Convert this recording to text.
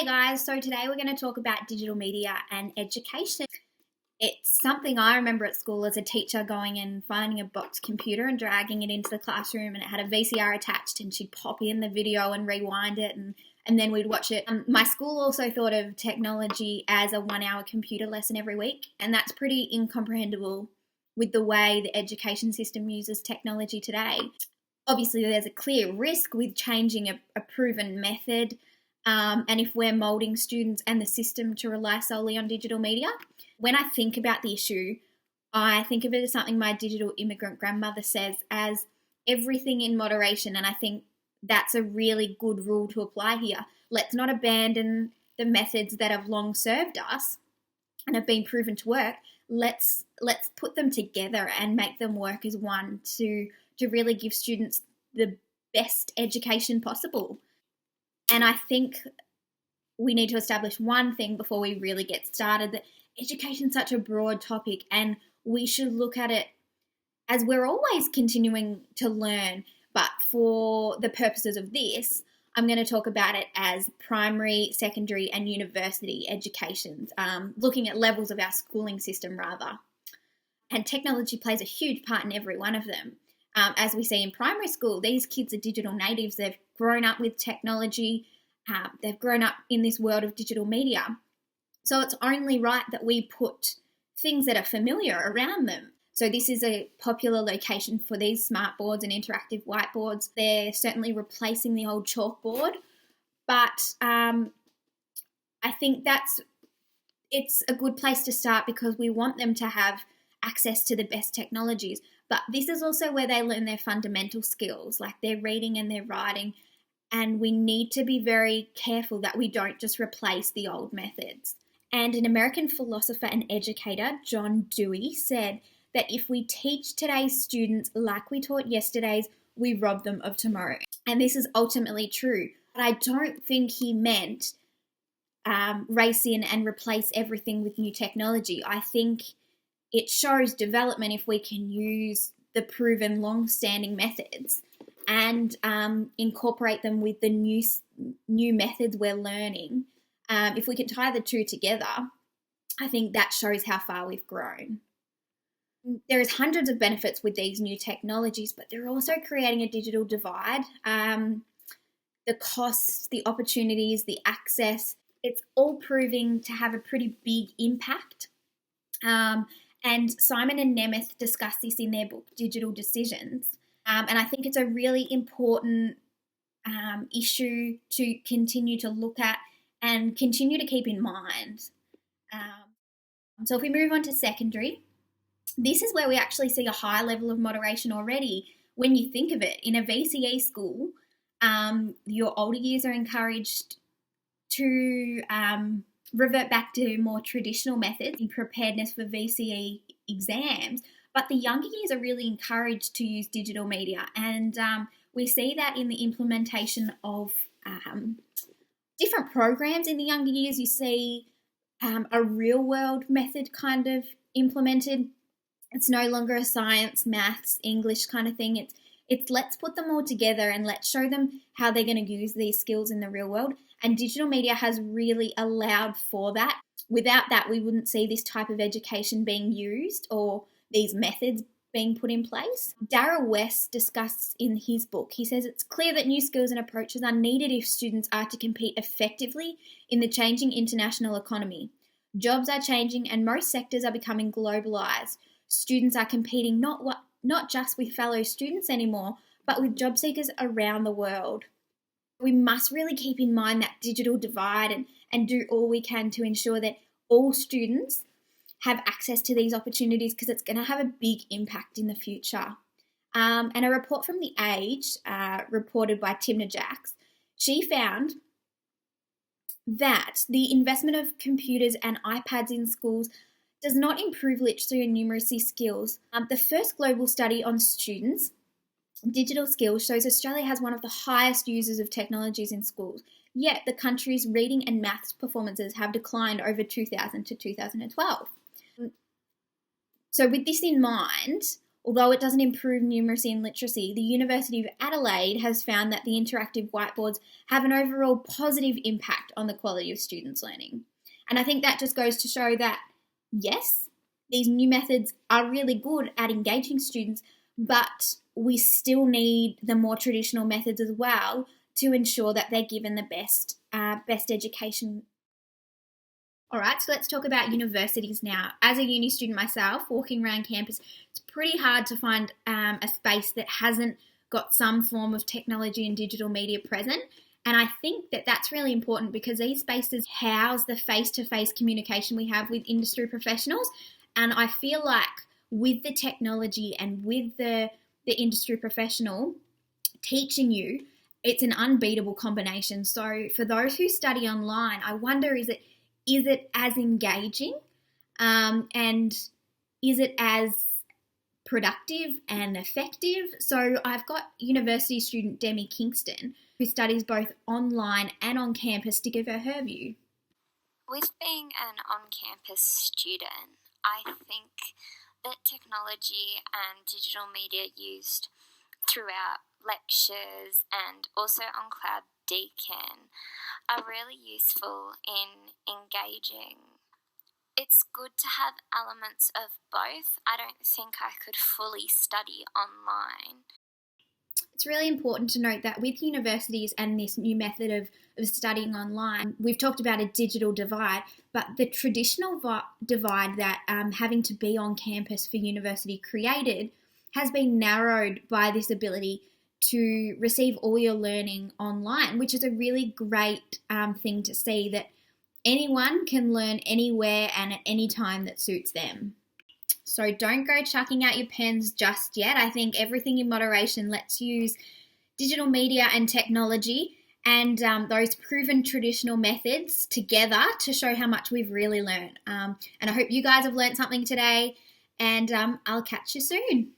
Hey guys, so today we're going to talk about digital media and education. It's something I remember at school as a teacher going and finding a boxed computer and dragging it into the classroom, and it had a VCR attached, and she'd pop in the video and rewind it and then we'd watch it. My school also thought of technology as a 1-hour computer lesson every week, and that's pretty incomprehensible with the way the education system uses technology today. Obviously, there's a clear risk with changing a proven method, and if we're moulding students and the system to rely solely on digital media. When I think about the issue, I think of it as something my digital immigrant grandmother says as everything in moderation, and I think that's a really good rule to apply here. Let's not abandon the methods that have long served us and have been proven to work. Let's put them together and make them work as one to really give students the best education possible. And I think we need to establish one thing before we really get started, that education is such a broad topic, and we should look at it as we're always continuing to learn. But for the purposes of this, I'm going to talk about it as primary, secondary and university educations, looking at levels of our schooling system rather. And technology plays a huge part in every one of them. As we see in primary school, these kids are digital natives. They've grown up with technology. They've grown up in this world of digital media. So it's only right that we put things that are familiar around them. So this is a popular location for these smartboards and interactive whiteboards. They're certainly replacing the old chalkboard, but I think it's a good place to start because we want them to have access to the best technologies. But this is also where they learn their fundamental skills, like their reading and their writing. And we need to be very careful that we don't just replace the old methods. And an American philosopher and educator, John Dewey, said that if we teach today's students like we taught yesterday's, we rob them of tomorrow. And this is ultimately true. But I don't think he meant race in and replace everything with new technology. I think it shows development if we can use the proven long-standing methods and incorporate them with the new methods we're learning. If we can tie the two together, I think that shows how far we've grown. There is hundreds of benefits with these new technologies, but they're also creating a digital divide. The costs, the opportunities, the access, it's all proving to have a pretty big impact. And Simon and Nemeth discuss this in their book, Digital Decisions. And I think it's a really important issue to continue to look at and continue to keep in mind. So if we move on to secondary, this is where we actually see a high level of moderation already. When you think of it, in a VCE school, your older years are encouraged to revert back to more traditional methods in preparedness for VCE exams, but the younger years are really encouraged to use digital media, and we see that in the implementation of different programs in the younger years. You see a real-world method kind of implemented. It's no longer a science, maths, English kind of thing. It's let's put them all together and let's show them how they're going to use these skills in the real world. And digital media has really allowed for that. Without that, we wouldn't see this type of education being used or these methods being put in place. Darryl West discusses in his book, he says it's clear that new skills and approaches are needed if students are to compete effectively in the changing international economy. Jobs are changing and most sectors are becoming globalised. Students are competing not just with fellow students anymore, but with job seekers around the world. We must really keep in mind that digital divide and do all we can to ensure that all students have access to these opportunities, because it's going to have a big impact in the future. And a report from The Age, reported by Timna Jacks, she found that the investment of computers and iPads in schools does not improve literacy and numeracy skills. The first global study on students' digital skills shows Australia has one of the highest users of technologies in schools, yet the country's reading and maths performances have declined over 2000 to 2012. So with this in mind, Although it doesn't improve numeracy and literacy, the University of Adelaide has found that the interactive whiteboards have an overall positive impact on the quality of students' learning. And I think that just goes to show that, yes, these new methods are really good at engaging students, but we still need the more traditional methods as well to ensure that they're given the best education. All right, so let's talk about universities now. As a uni student myself, walking around campus, it's pretty hard to find a space that hasn't got some form of technology and digital media present. And I think that that's really important because these spaces house the face-to-face communication we have with industry professionals. And I feel like with the technology and with the industry professional teaching you, it's an unbeatable combination. So for those who study online, I wonder, is it as engaging and is it as productive and effective? So I've got university student Demi Kingston, who studies both online and on campus, to give her view. With being an on-campus student, I think that technology and digital media used throughout lectures and also on Cloud Deacon are really useful in engaging. It's good to have elements of both. I don't think I could fully study online. It's really important to note that with universities and this new method of studying online, we've talked about a digital divide, but the traditional divide that having to be on campus for university created has been narrowed by this ability to receive all your learning online, which is a really great thing to see, that anyone can learn anywhere and at any time that suits them. So don't go chucking out your pens just yet. I think everything in moderation. Let's use digital media and technology and those proven traditional methods together to show how much we've really learned. And I hope you guys have learned something today, and I'll catch you soon.